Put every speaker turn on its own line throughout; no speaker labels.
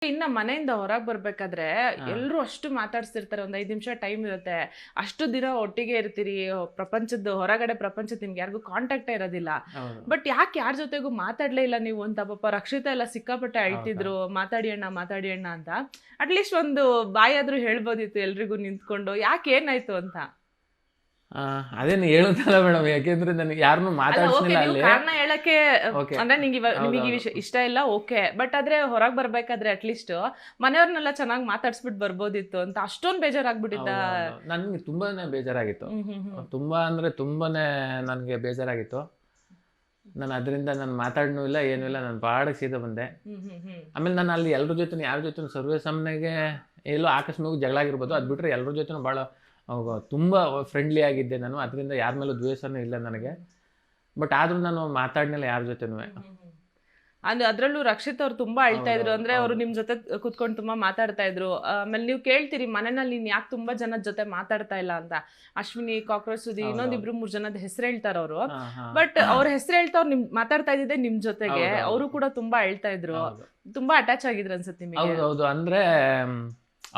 ಇನ್ನ ಮನೆಯಿಂದ ಹೊರಗೆ ಬರ್ಬೇಕಾದ್ರೆ
ಹಾ
ಎಲ್ರು ಅಷ್ಟು ಮಾತಾಡ್ಸ್ತಿರ್ತಾರೆ. ಒಂದ್ 5 ನಿಮಿಷ ಟೈಮ್ ಇರುತ್ತೆ. ಅಷ್ಟು ದಿನ ಒಟ್ಟಿಗೆ ಇರ್ತೀರಿ. ಪ್ರಪಂಚದ ಹೊರಗಡೆ ಪ್ರಪಂಚದ ನಿಮ್ಗೆ ಯಾರಿಗೂ ಕಾಂಟ್ಯಾಕ್ಟೇ ಇರೋದಿಲ್ಲ.
ಹೌದು
ಬಟ್ ಯಾಕೆ ಯಾರ ಜೊತೆಗೂ ಮಾತಾಡ್ಲೇ ಇಲ್ಲ ನೀವು ಅಂತ? ಪಾಪ ರಕ್ಷಿತಾ ಎಲ್ಲ ಸಿಕ್ಕಾಪಟ್ಟೆ
ಹೌದಾ
ಅಳ್ತಿದ್ರು, ಮಾತಾಡಿ ಅಣ್ಣ ಅಂತ. ಅಟ್ಲೀಸ್ಟ್ ಒಂದು ಬಾಯಾದ್ರೂ ಹೇಳ್ಬೋದಿತ್ತು ಎಲ್ರಿಗೂ ನಿಂತ್ಕೊಂಡು. ಯಾಕೆ ಏನಾಯ್ತು ಅಂತ?
ಅದೇನು ಹೇಳುತ್ತಲ್ಲ ಮೇಡಮ್, ಯಾಕೆಂದ್ರೆ ನನಗೆ ಯಾರನ್ನೂ
ಅಲ್ಲ, ಓಕೆ,
ಮಾತಾಡ್ಸ್ಲಿಲ್ಲ
ನೀವು
ಅಲ್ಲಿ.
ಕಾರಣ ಹೇಳಕ್ಕೆ
ಓಕೆ,
ಅಂದ್ರೆ ನಿಮಗೆ ಈ
ಹೌದೌದು.
ವಿಷಯ ಇಷ್ಟ ಇಲ್ಲ, ಓಕೆ. ಬಟ್ ಆದ್ರೆ ಹೊರಗೆ ಬರ್ಬೇಕಾದ್ರೆ ಅಟ್ಲೀಸ್ಟ್ ಮನೆಯವ್ರನ್ನೆಲ್ಲ ಚೆನ್ನಾಗಿ ಮಾತಾಡ್ಸ್ಬಿಟ್ಟು ಬರ್ಬೋದಿತ್ತು ಅಂತ. ಅಷ್ಟೊಂದು ಬೇಜಾರಾಗ್ಬಿಟ್ಟಿದ್ದ?
ಹೌದೌದು, ನನಗೆ ತುಂಬಾನೇ ಬೇಜಾರಾಗಿತ್ತು.
ಹ್ಮ್ ಹ್ಮ್ ಹ್ಮ್
ತುಂಬಾ ಅಂದ್ರೆ ತುಂಬಾನೇ ನನಗೆ ಬೇಜಾರಾಗಿತ್ತು. ನಾನು ಅದರಿಂದ ನಾನು ಮಾತಾಡ್ನೂ ಇಲ್ಲ, ಏನೂ ಇಲ್ಲ, ನಾನು ಪಾಡಿಗೆ ಸೀದಾ ಬಂದೆ.
ಹ್ಮ್ ಹ್ಮ್ ಹ್ಮ್
ಆಮೇಲೆ ನಾನು ಅಲ್ಲಿ ಎಲ್ಲರ ಜೊತೆ ಯಾರ ಜೊತೆ ಸರ್ವೇ ಸಾಮಾನ್ಯಗೆ ಎಲ್ಲೋ ಆಕಸ್ಮಿಕವಾಗಿ ಜಗಳ ಆಗಿರ್ಬೋದು, ಅದು ಬಿಟ್ಟರೆ ಎಲ್ಲರ ಜೊತೆನೂ ಭಾಳ ತುಂಬ ಫ್ರೆಂಡ್ಲಿ ಆಗಿದ್ದೆ ನಾನು. ಅದರಿಂದ ಯಾರ ಮೇಲೂ ದ್ವೇಷನೂ ಇಲ್ಲ ನನಗೆ. ಬಟ್ ಆದರೂ ನಾನು ಮಾತಾಡ್ನಿಲ್ಲ ಯಾರ ಜೊತೆನೂ.
ಅದ್ರಲ್ಲೂ ರಕ್ಷಿತ್ ಅವ್ರು ತುಂಬಾ ಅಳ್ತಾ ಇದ್ರು.
ಹೌದೌದು
ಅಂದ್ರೆ ಅವ್ರು
ಹೌದು
ನಿಮ್ ಜೊತೆ ಕುತ್ಕೊಂಡು ತುಂಬಾ ಮಾತಾಡ್ತಾ ಇದ್ರು. ಆಮೇಲೆ ನೀವು ಕೇಳ್ತೀರಿ ಮನೆಯಲ್ಲಿ ನೀನ್ ಯಾಕೆ ತುಂಬಾ ಜನದ ಜೊತೆ ಮಾತಾಡ್ತಾ ಇಲ್ಲ ಅಂತ. ಅಶ್ವಿನಿ, ಕಾಕ್ರೋಚ್ ಸುದಿ,
ಹೌದೌದು.
ಇನ್ನೊಂದಿಬ್ರು 3 ಜನದ ಹೆಸರು ಹೇಳ್ತಾರ ಅವರು.
ಹಾಂ ಹಾಂ
ಬಟ್ ಅವ್ರ ಹೆಸರು ಹೇಳ್ತಾ ಅವ್ರು ನಿಮ್ ಮಾತಾಡ್ತಾ ಇದ್ದಿದ್ದೆ ನಿಮ್ ಜೊತೆಗೆ.
ಹೌದೌದು
ಅವರು ಕೂಡ ತುಂಬಾ ಅಳ್ತಾ ಇದ್ರು.
ಹೌದು
ತುಂಬಾ ಅಟ್ಯಾಚ್ ಆಗಿದ್ರು ಅನ್ಸುತ್ತೆ ನಿಮಗೆ.
ಹೌದೌದು. ಅಂದರೆ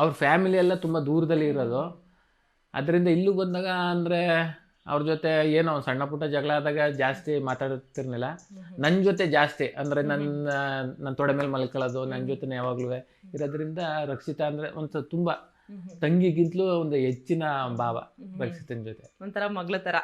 ಅವ್ರ ಫ್ಯಾಮಿಲಿ ಎಲ್ಲ ತುಂಬ ದೂರದಲ್ಲಿ ಇರೋದು. ಅದರಿಂದ ಇಲ್ಲಿಗೆ ಬಂದಾಗ ಅಂದರೆ ಅವ್ರ ಜೊತೆ ಏನೋ ಸಣ್ಣ ಪುಟ್ಟ ಜಗಳ ಆದಾಗ ಜಾಸ್ತಿ ಮಾತಾಡ್ತಿರ್ಲಿಲ್ಲ. ನನ್ನ ಜೊತೆ ಜಾಸ್ತಿ ಅಂದರೆ ನನ್ನ ತೊಡೆ ಮೇಲೆ ಮಲ್ಕೊಳ್ಳೋದು, ನನ್ನ ಜೊತೆ ಯಾವಾಗಲೂ ಇರೋದ್ರಿಂದ ರಕ್ಷಿತಾ ಅಂದರೆ ಒಂದು ತುಂಬ ತಂಗಿಗಿಂತಲೂ ಒಂದು ಹೆಚ್ಚಿನ ಭಾವ ರಕ್ಷಿತನ ಜೊತೆ.
ಒಂಥರ ಮಗಳ ತರ.